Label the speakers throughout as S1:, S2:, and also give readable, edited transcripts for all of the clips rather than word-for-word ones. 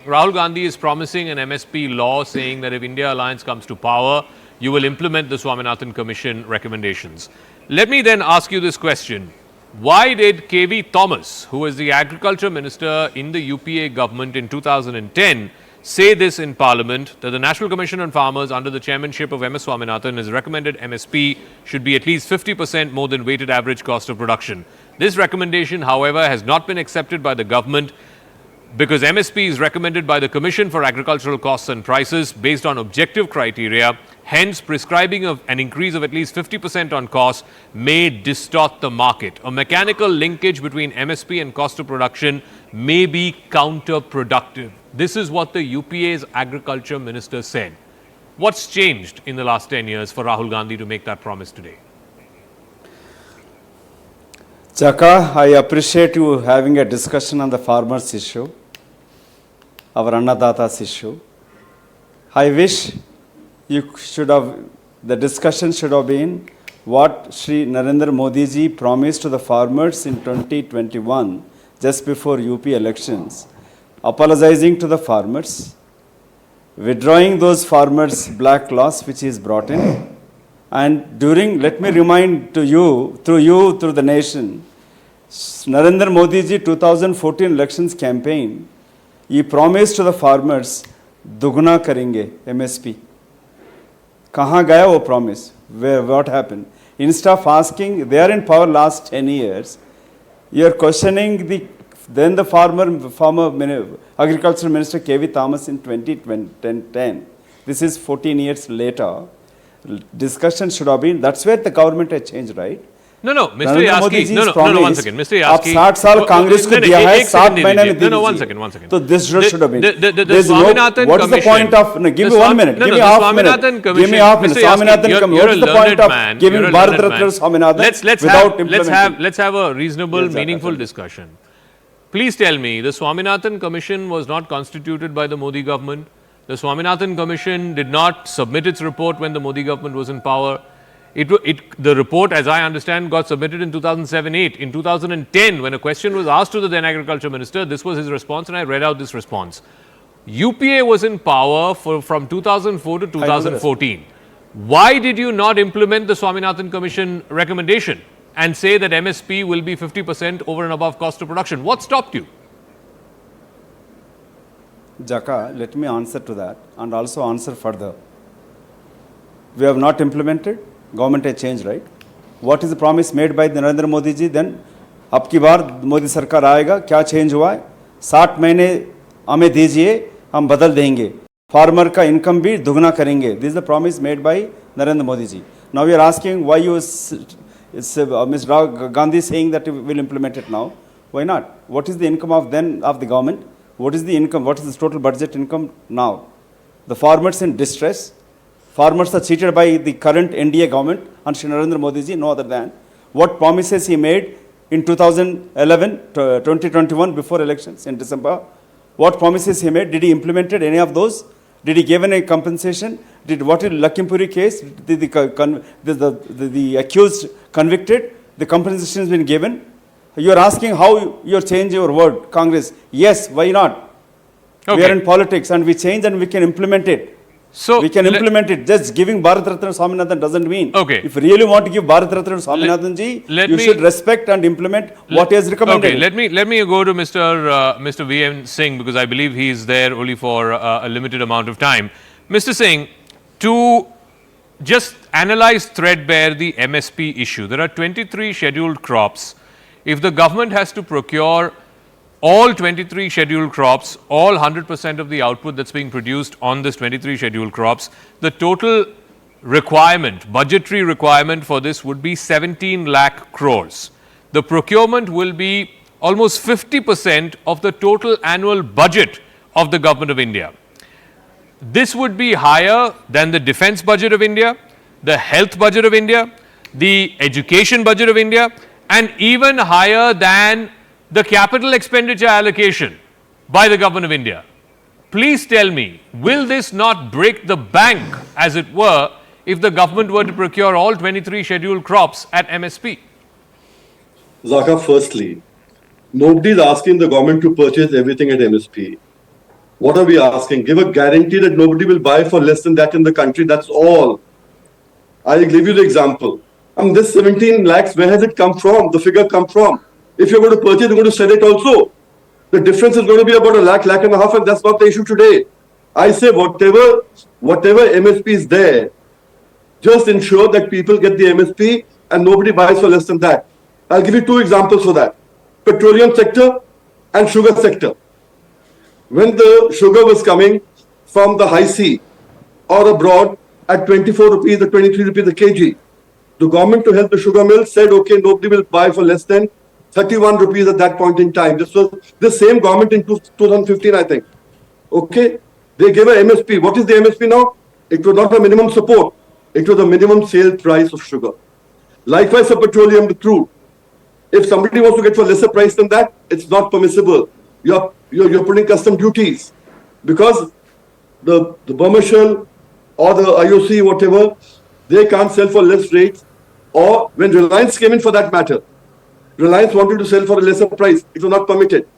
S1: Rahul Gandhi is promising an MSP law saying that if India Alliance comes to power, you will implement the Swaminathan Commission recommendations. Let me then ask you this question. Why did KV Thomas, who was the Agriculture Minister in the UPA government in 2010, say this in Parliament, that the National Commission on Farmers under the chairmanship of MS Swaminathan has recommended MSP should be at least 50% more than weighted average cost of production? This recommendation, however, has not been accepted by the government because MSP is recommended by the Commission for Agricultural Costs and Prices based on objective criteria. Hence, prescribing an increase of at least 50% on costs may distort the market. A mechanical linkage between MSP and cost of production may be counterproductive. This is what the UPA's Agriculture Minister said. What's changed in the last 10 years for Rahul Gandhi to make that promise today?
S2: Chaka, I appreciate you having a discussion on the farmers issue, our Annadatas issue. I wish the discussion should have been what Shri Narendra Modi ji promised to the farmers in 2021, just before UP elections, apologizing to the farmers, withdrawing those farmers' black laws which is brought in, and let me remind to you, through the nation, Narendra Modi ji 2014 elections campaign, he promised to the farmers, dugna karenge, MSP. Kahan gaya wo promise? What happened? Instead of asking, they are in power last 10 years, you are questioning the former agriculture minister KV Thomas in 2010. This is 14 years later. Discussion should have been, that's where the government has changed, right?
S1: No, Mr. Yaskhi, no, one second. Mr. Yaskhi.
S2: आप 60 साल कांग्रेस को दिया है, 7 महीने में दे दीजिए.
S1: No, one second.
S2: So this should have been.
S1: The Swaminathan
S2: what is the point of, give me 1 minute, give me half minute. Give me half minute. Swaminathan Commission, what is the point of giving Bharat Ratna Swaminathan without implementing?
S1: Let's have a reasonable, meaningful discussion. Please tell me, the Swaminathan Commission was not constituted by the Modi government. The Swaminathan Commission did not submit its report when the Modi government was in power. The report, as I understand, got submitted in 2007-8. In 2010, when a question was asked to the then Agriculture Minister, this was his response, and I read out this response. UPA was in power from 2004 to 2014. Why did you not implement the Swaminathan Commission recommendation and say that MSP will be 50% over and above cost of production? What stopped you?
S2: Jaka, let me answer to that and also answer further. We have not implemented. Government has changed, right? What is the promise made by Narendra Modi ji then? अब की बार मोदी सरकार आएगा, क्या change हुआ है? 60 महीने हमें दीजिए, हम बदल देंगे. फार्मर का इनकम भी दुगना करेंगे. This is the promise made by Narendra Modi ji. Now we are asking why Ms. Rahul Gandhi saying that we will implement it now. Why not? What is the income of the government? What is the income? What is the total budget income now? The farmers in distress. Farmers are cheated by the current NDA government and Shri Narendra Modi ji, no other than what promises he made in 2021 before elections in December. What promises he made? Did he implemented any of those? Did he give any compensation? What is Lakhimpuri case? Did the accused convicted? The compensation has been given. You are asking how you change your word, Congress. Yes, why not? Okay. We are in politics and we change and we can implement it. So we can implement it. Just giving Bharat Ratna Swaminathan doesn't mean.
S1: Okay.
S2: If you really want to give Bharat Ratna Swaminathan ji, you should respect and implement what he has recommended.
S1: Okay, let me go to Mr. Vm Singh, because I believe he is there only for a limited amount of time. Mr. Singh, to just analyze threadbare the MSP issue, there are 23 scheduled crops. If the government has to procure all 23 scheduled crops, all 100% of the output that's being produced on this 23 scheduled crops, the total requirement, budgetary requirement for this would be 17 lakh crores. The procurement will be almost 50% of the total annual budget of the government of India. This would be higher than the defense budget of India, the health budget of India, the education budget of India, and even higher than the capital expenditure allocation by the government of India. Please tell me, will this not break the bank, as it were, if the government were to procure all 23 scheduled crops at MSP?
S3: Zaka, firstly, nobody is asking the government to purchase everything at MSP. What are we asking? Give a guarantee that nobody will buy for less than that in the country. That's all. I'll give you the example. This 17 lakhs, where has it come from? The figure come from? If you're going to purchase, you're going to sell it also. The difference is going to be about a lakh, lakh and a half, and that's not the issue today. I say whatever MSP is there, just ensure that people get the MSP and nobody buys for less than that. I'll give you two examples for that. Petroleum sector and sugar sector. When the sugar was coming from the high sea or abroad at 24 rupees or 23 rupees a kg, the government, to help the sugar mills, said, okay, nobody will buy for less than 31 rupees at that point in time. This was the same government in 2015, I think. Okay, they gave a MSP. What is the MSP now? It was not a minimum support. It was a minimum sale price of sugar. Likewise for petroleum, the crude. If somebody wants to get for lesser price than that, it's not permissible. You're putting custom duties, because the Burma Shell or the IOC, whatever, they can't sell for less rates. Or when Reliance came in, for that matter, Reliance wanted to sell for a lesser price. It was not permitted.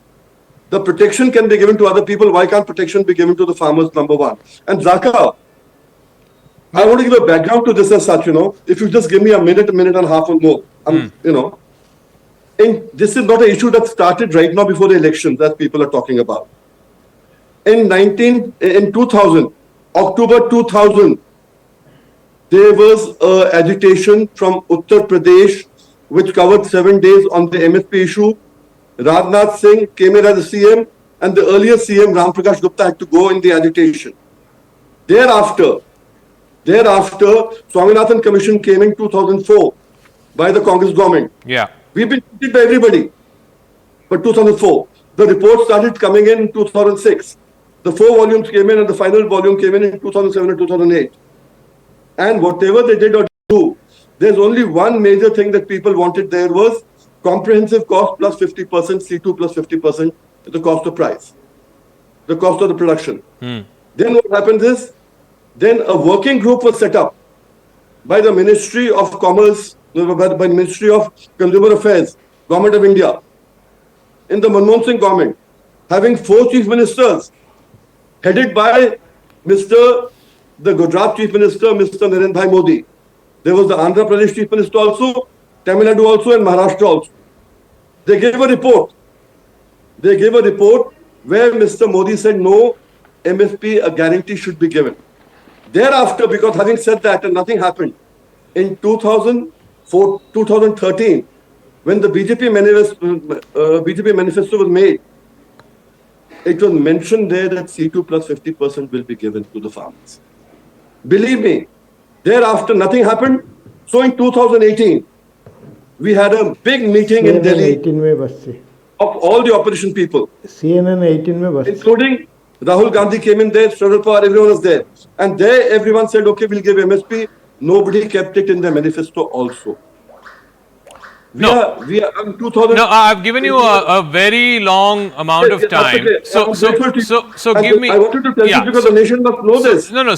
S3: The protection can be given to other people. Why can't protection be given to the farmers, number one? And Zaka, I want to give a background to this as such, if you just give me a minute and a half or more, and this is not an issue that started right now before the elections that people are talking about. In 2000, October 2000, there was agitation from Uttar Pradesh, which covered 7 days on the MSP issue. Rajnath Singh came in as the CM, and the earlier CM, Ram Prakash Gupta, had to go in the agitation. Thereafter, Swaminathan Commission came in 2004 by the Congress government.
S1: Yeah.
S3: We've been treated by everybody. But 2004, the report started coming in 2006. The 4 volumes came in, and the final volume came in 2007 and 2008. And whatever they did or do, there's only one major thing that people wanted there was comprehensive cost plus 50%, C2 plus 50%, the cost of price, the cost of the production. Then what happens is, then a working group was set up by the Ministry of Commerce, by the Ministry of Consumer Affairs, Government of India, in the Manmohan Singh government, having 4 chief ministers, headed by the Gujarat Chief Minister, Mr. Narendra Bhai Modi. There was the Andhra Pradesh Chief Minister also, Tamil Nadu also, and Maharashtra also. They gave a report. Where Mr. Modi said no, MSP, a guarantee should be given. Thereafter, because having said that and nothing happened, in 2013, when the BJP manifesto was made, it was mentioned there that C2 plus 50% will be given to the farmers. Believe me, thereafter nothing happened. So in 2018, we had a big meeting in Delhi of all the opposition people, including Rahul Gandhi came in there, Sardar Vm, everyone was there. And there everyone said, okay, we'll give MSP. Nobody kept it in their manifesto also. We are in 2000.
S1: No, I've given you a very long amount of time.
S3: Okay.
S1: So give me.
S3: I wanted to tell you because the nation must know this.
S1: No. So